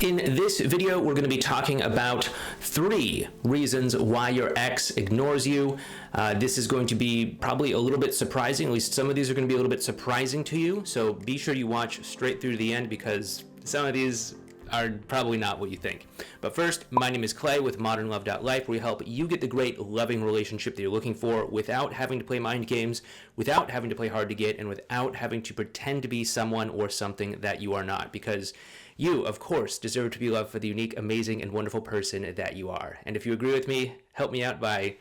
In this video, we're going to be talking about 3 reasons why your ex ignores you. This is going to be probably a little bit surprising. At least some of these are going to be a little bit surprising to you. So be sure you watch straight through to the end because some of these are probably not what you think. But first, my name is Clay with modernlove.life, where we help you get the great loving relationship that you're looking for without having to play mind games, without having to play hard to get, and without having to pretend to be someone or something that you are not. Because you, of course, deserve to be loved for the unique, amazing, and wonderful person that you are. And if you agree with me, help me out by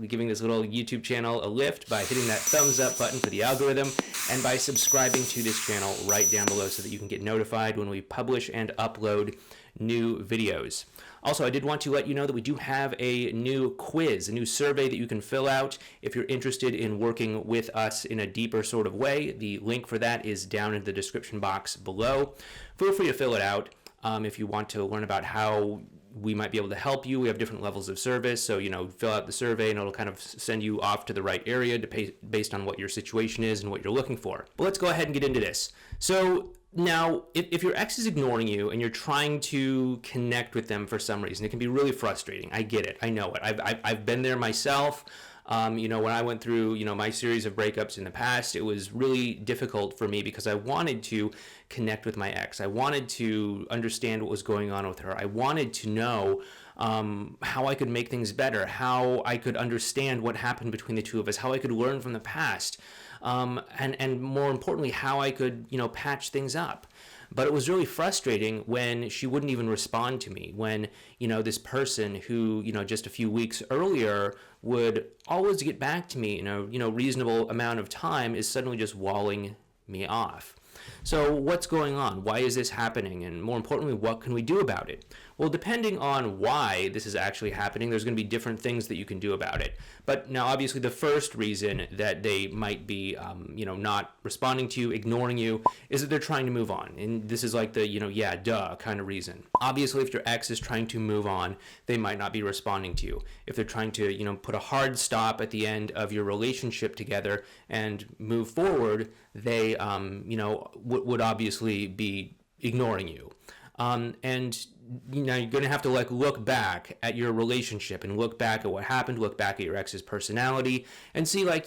giving this little YouTube channel a lift by hitting that thumbs up button for the algorithm and by subscribing to this channel right down below so that you can get notified when we publish and upload new videos. Also, I did want to let you know that we do have a new quiz, a new survey that you can fill out if you're interested in working with us in a deeper sort of way. The link for that is down in the description box below. Feel free to fill it out if you want to learn about how we might be able to help you. We have different levels of service, so fill out the survey and it'll kind of send you off to the right area to pay based on what your situation is and what you're looking for. But let's go ahead and get into this. So now, if your ex is ignoring you and you're trying to connect with them for some reason, it can be really frustrating. I get it. I know it. I've been there myself. When I went through, my series of breakups in the past, it was really difficult for me because I wanted to connect with my ex. I wanted to understand what was going on with her. I wanted to know how I could make things better, how I could understand what happened between the two of us, how I could learn from the past, and more importantly, how I could, patch things up. But it was really frustrating when she wouldn't even respond to me, when, this person who, just a few weeks earlier would always get back to me in a, reasonable amount of time is suddenly just walling me off. So what's going on? Why is this happening? And more importantly, what can we do about it? Well, depending on why this is actually happening, there's going to be different things that you can do about it. But now, obviously, the first reason that they might be, not responding to you, ignoring you, is that they're trying to move on. And this is like the, yeah, duh kind of reason. Obviously, if your ex is trying to move on, they might not be responding to you. If they're trying to, put a hard stop at the end of your relationship together and move forward, they, would obviously be ignoring you. And you're going to have to look back at your relationship and look back at what happened, look back at your ex's personality and see what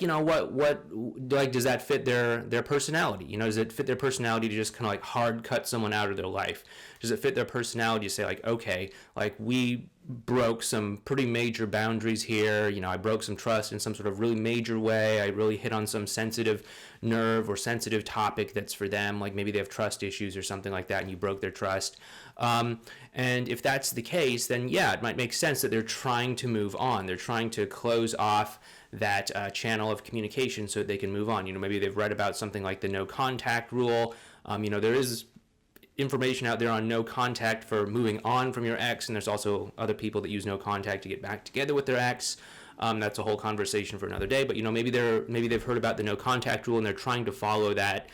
does that fit their personality? Does it fit their personality to just kind of hard cut someone out of their life? Does it fit their personality to say okay, we broke some pretty major boundaries here. I broke some trust in some sort of really major way. I really hit on some sensitive nerve or sensitive topic that's for them. Like maybe they have trust issues or something like that and you broke their trust. And if that's the case, then yeah, it might make sense that they're trying to move on. They're trying to close off that channel of communication so that they can move on. Maybe they've read about something like the no contact rule. There is information out there on no contact for moving on from your ex, and there's also other people that use no contact to get back together with their ex. That's a whole conversation for another day, but maybe they've heard about the no contact rule and they're trying to follow that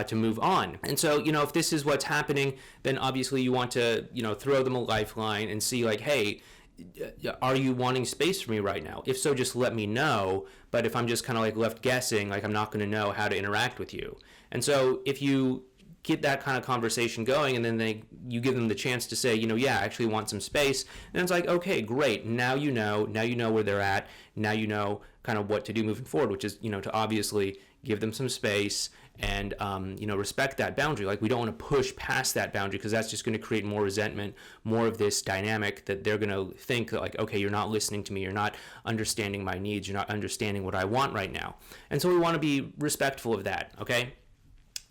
to move on. And so, if this is what's happening, then obviously you want to, throw them a lifeline and see hey, are you wanting space from me right now? If so, just let me know. But if I'm just kind of left guessing, I'm not going to know how to interact with you. And so if you get that kind of conversation going and then you give them the chance to say, yeah, I actually want some space. And it's okay, great. Now you know where they're at. Now you know kind of what to do moving forward, which is, to obviously give them some space and, respect that boundary. We don't want to push past that boundary because that's just going to create more resentment, more of this dynamic that they're going to think okay, you're not listening to me. You're not understanding my needs. You're not understanding what I want right now. And so we want to be respectful of that. Okay.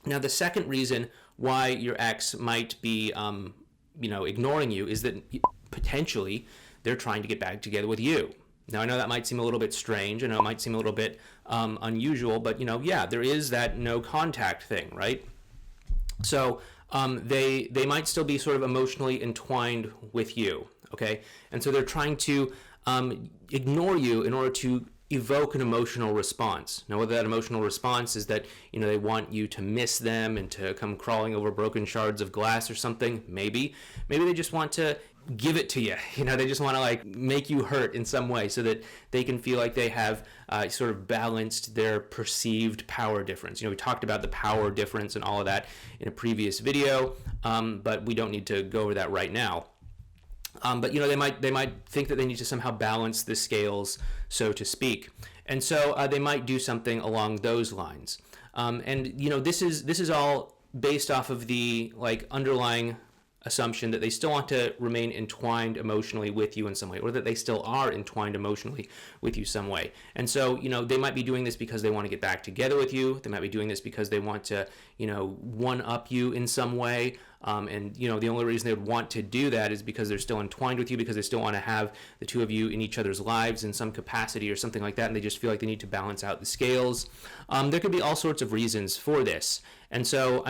Now, the second reason why your ex might be, ignoring you is that potentially they're trying to get back together with you. Now, I know that might seem a little bit strange. I know it might seem a little bit unusual, but, yeah, there is that no contact thing, right? So they might still be sort of emotionally entwined with you, okay? And so they're trying to ignore you in order to evoke an emotional response. Now, whether that emotional response is that, they want you to miss them and to come crawling over broken shards of glass or something, maybe they just want to give it to you. They just want to like make you hurt in some way so that they can feel like they have sort of balanced their perceived power difference. We talked about the power difference and all of that in a previous video, but we don't need to go over that right now. But they might think that they need to somehow balance the scales, so to speak, and so they might do something along those lines. And this is all based off of the like underlying assumption that they still want to remain entwined emotionally with you in some way, or that they still are entwined emotionally with you some way. And so, they might be doing this because they want to get back together with you. They might be doing this because they want to, one-up you in some way. And, the only reason they would want to do that is because they're still entwined with you, because they still want to have the two of you in each other's lives in some capacity or something like that, and they just feel like they need to balance out the scales. There could be all sorts of reasons for this. And so,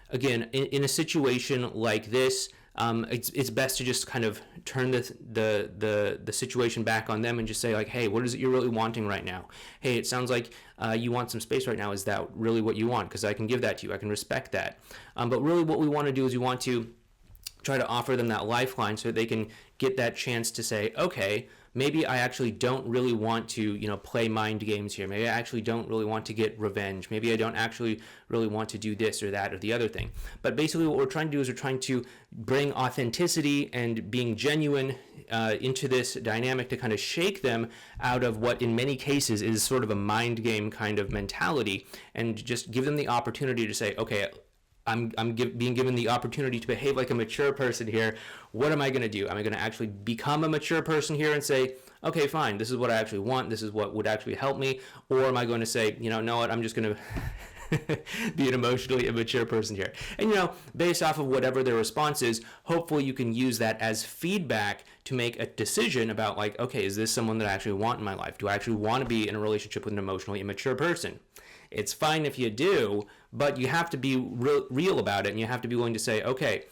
again, in a situation like this, it's best to just kind of turn the situation back on them and just say like, hey, what is it you're really wanting right now? Hey, it sounds like you want some space right now. Is that really what you want? Because I can give that to you. I can respect that. But really what we want to do is we want to try to offer them that lifeline so that they can get that chance to say, okay, maybe I actually don't really want to, play mind games here. Maybe I actually don't really want to get revenge. Maybe I don't actually really want to do this or that or the other thing. But basically what we're trying to do is we're trying to bring authenticity and being genuine into this dynamic to kind of shake them out of what in many cases is sort of a mind game kind of mentality, and just give them the opportunity to say, okay, I'm being given the opportunity to behave like a mature person here. What am I going to do? Am I going to actually become a mature person here and say, okay, fine, this is what I actually want. This is what would actually help me. Or am I going to say, know what, I'm just going to be an emotionally immature person here. And, based off of whatever their response is, hopefully you can use that as feedback to make a decision about like, okay, is this someone that I actually want in my life? Do I actually want to be in a relationship with an emotionally immature person? It's fine if you do, but you have to be real about it, and you have to be willing to say, okay,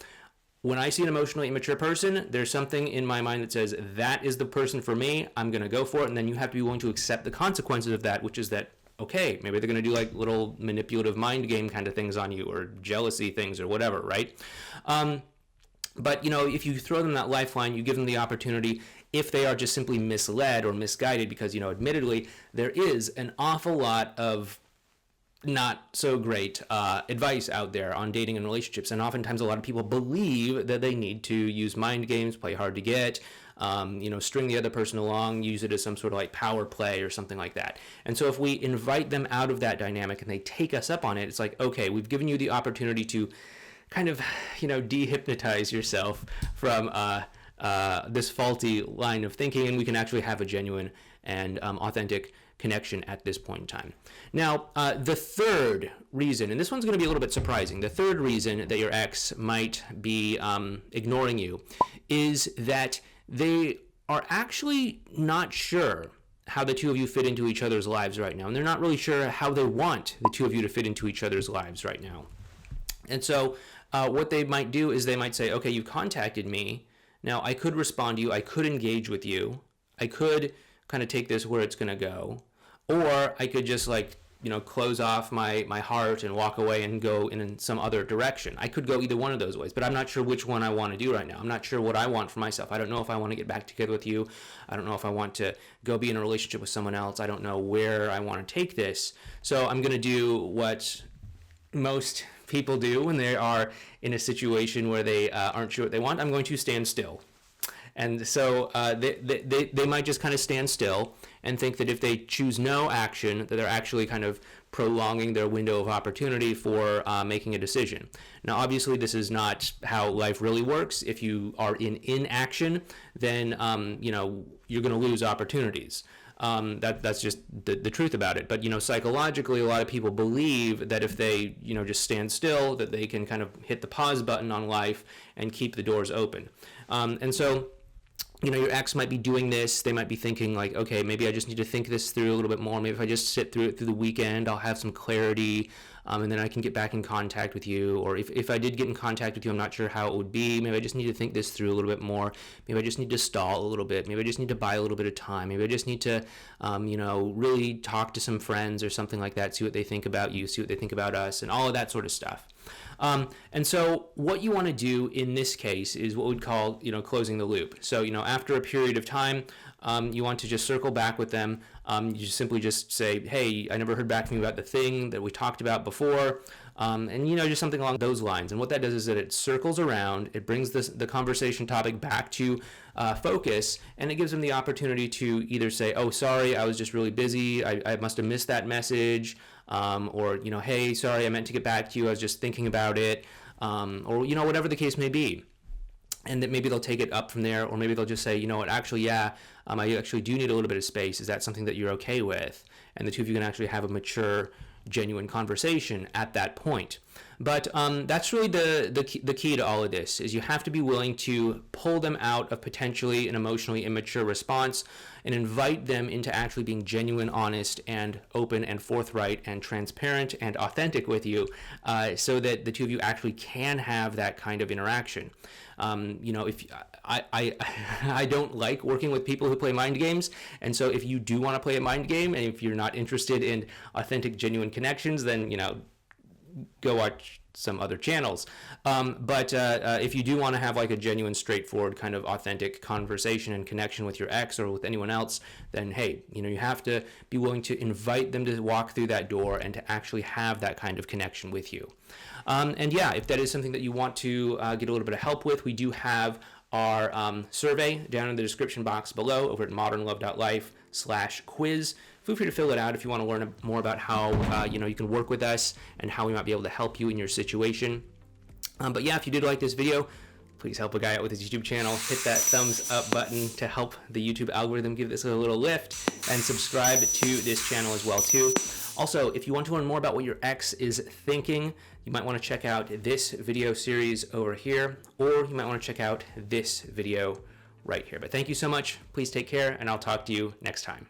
when I see an emotionally immature person, there's something in my mind that says that is the person for me. I'm going to go for it, and then you have to be willing to accept the consequences of that, which is that, okay, maybe they're going to do like little manipulative mind game kind of things on you, or jealousy things or whatever, right? But, if you throw them that lifeline, you give them the opportunity, if they are just simply misled or misguided, because, admittedly, there is an awful lot of not so great advice out there on dating and relationships, and oftentimes a lot of people believe that they need to use mind games, play hard to get, string the other person along, use it as some sort of like power play or something like that. And so if we invite them out of that dynamic and they take us up on it, it's like, okay, we've given you the opportunity to kind of dehypnotize yourself from this faulty line of thinking, and we can actually have a genuine and authentic connection at this point in time. Now, the third reason, and this one's going to be a little bit surprising, the third reason that your ex might be ignoring you is that they are actually not sure how the two of you fit into each other's lives right now, and they're not really sure how they want the two of you to fit into each other's lives right now. And so what they might do is they might say, okay, you've contacted me. Now, I could respond to you. I could engage with you. I could kind of take this where it's going to go, or I could just close off my heart and walk away and go in some other direction. I could go either one of those ways, but I'm not sure which one I want to do right now. I'm not sure what I want for myself. I don't know if I want to get back together with you. I don't know if I want to go be in a relationship with someone else. I don't know where I want to take this. So I'm going to do what most people do when they are in a situation where they aren't sure what they want. I'm going to stand still. And so they might just kind of stand still and think that if they choose no action, that they're actually kind of prolonging their window of opportunity for making a decision. Now, obviously, this is not how life really works. If you are in inaction, then you're going to lose opportunities. That's just the truth about it. But, psychologically, a lot of people believe that if they, just stand still, that they can kind of hit the pause button on life and keep the doors open. And so, your ex might be doing this. They might be thinking like, okay, maybe I just need to think this through a little bit more. Maybe if I just sit through it through the weekend, I'll have some clarity. and then I can get back in contact with you. Or if I did get in contact with you, I'm not sure how it would be. Maybe I just need to think this through a little bit more. Maybe I just need to stall a little bit. Maybe I just need to buy a little bit of time. Maybe I just need to, really talk to some friends or something like that, see what they think about you, see what they think about us, and all of that sort of stuff. And so what you want to do in this case is what we'd call, closing the loop. So, after a period of time, you want to just circle back with them. You simply just say, hey, I never heard back from you about the thing that we talked about before. And, just something along those lines. And what that does is that it circles around, it brings the conversation topic back to focus, and it gives them the opportunity to either say, oh, sorry, I was just really busy, I must have missed that message, or, hey, sorry, I meant to get back to you, I was just thinking about it, or, whatever the case may be. And that maybe they'll take it up from there, or maybe they'll just say, you know what, actually, yeah, I actually do need a little bit of space. Is that something that you're okay with? And the two of you can actually have a mature, genuine conversation at that point. But that's really the key to all of this, is you have to be willing to pull them out of potentially an emotionally immature response and invite them into actually being genuine, honest, and open and forthright and transparent and authentic with you, so that the two of you actually can have that kind of interaction. If I don't like working with people who play mind games, and so if you do want to play a mind game, and if you're not interested in authentic, genuine connections, then go watch some other channels. But if you do want to have like a genuine, straightforward kind of authentic conversation and connection with your ex or with anyone else, then hey, you have to be willing to invite them to walk through that door and to actually have that kind of connection with you. And yeah, if that is something that you want to get a little bit of help with, we do have our survey down in the description box below over at modernlove.life/quiz. Feel free to fill it out if you want to learn more about how you can work with us and how we might be able to help you in your situation. But yeah, if you did like this video, please help a guy out with his YouTube channel. Hit that thumbs up button to help the YouTube algorithm give this a little lift, and subscribe to this channel as well too. Also, if you want to learn more about what your ex is thinking, you might want to check out this video series over here, or you might want to check out this video right here. But thank you so much. Please take care, and I'll talk to you next time.